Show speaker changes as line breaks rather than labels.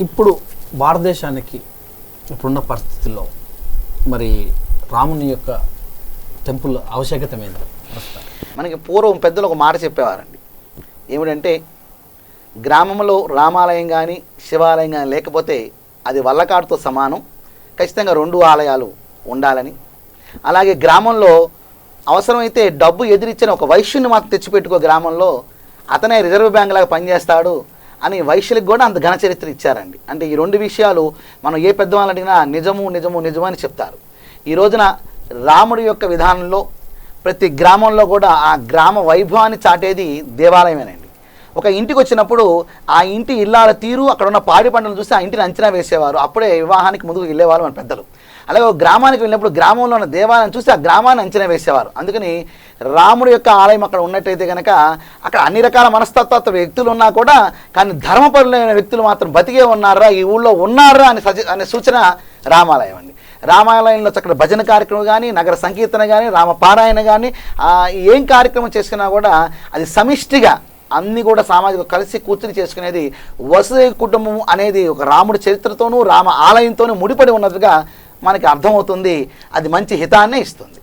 ఇప్పుడు భారతదేశానికి ఇప్పుడున్న పరిస్థితుల్లో మరి రాముని యొక్క టెంపుల్ ఆవశ్యకత మీద
మనకి పూర్వం పెద్దలు ఒక మాట చెప్పేవారండి. ఏమిటంటే గ్రామంలో రామాలయం కానీ శివాలయం కానీ లేకపోతే అది వల్లకాడుతో సమానం, ఖచ్చితంగా 2 ఆలయాలు ఉండాలని. అలాగే గ్రామంలో అవసరమైతే డబ్బు ఎదిరిచ్చిన ఒక వైశ్యుని మాత్రం తెచ్చిపెట్టుకో, గ్రామంలో అతనే రిజర్వ్ బ్యాంక్ లాగా పనిచేస్తాడు అని వైశ్యులకు కూడా అంత ఘన చరిత్ర ఇచ్చారండి. అంటే ఈ 2 విషయాలు మనం ఏ పెద్దవాళ్ళు అడిగినా నిజము నిజము నిజము అని చెప్తారు. ఈ రోజున రాముడి యొక్క విధానంలో ప్రతి గ్రామంలో కూడా ఆ గ్రామ వైభవాన్ని చాటేది దేవాలయమేనండి. ఒక ఇంటికి వచ్చినప్పుడు ఆ ఇంటి ఇల్లాల తీరు, అక్కడ ఉన్న పాడి పంటలు చూసి ఆ ఇంటిని అంచనా వేసేవారు. అప్పుడే వివాహానికి ముందుకు వెళ్ళేవారు మన పెద్దలు. అలాగే ఒక గ్రామానికి వెళ్ళినప్పుడు గ్రామంలో ఉన్న దేవాలయం చూసి ఆ గ్రామాన్ని అంచనా వేసేవారు. అందుకని రాముడి యొక్క ఆలయం అక్కడ ఉన్నట్టయితే కనుక అక్కడ అన్ని రకాల మనస్తత్వ వ్యక్తులు ఉన్నా కూడా కానీ ధర్మపరులైన వ్యక్తులు మాత్రం బతికే ఉన్నారా, ఈ ఊళ్ళో ఉన్నారా అనే సూచన రామాలయం అండి. రామాలయంలో చక్కటి భజన కార్యక్రమం కానీ, నగర సంకీర్తన కానీ, రామపారాయణ కానీ, ఏం కార్యక్రమం చేసుకున్నా కూడా అది సమిష్టిగా అన్నీ కూడా సామాజిక కలిసి కూర్చుని చేసుకునేది వసుదైక కుటుంబం అనేది ఒక రాముడి చరిత్రతోనూ రామ ఆలయంతోనూ ముడిపడి ఉన్నట్టుగా మనకి అర్థమవుతుంది. అది మంచి హితాన్నే ఇస్తుంది.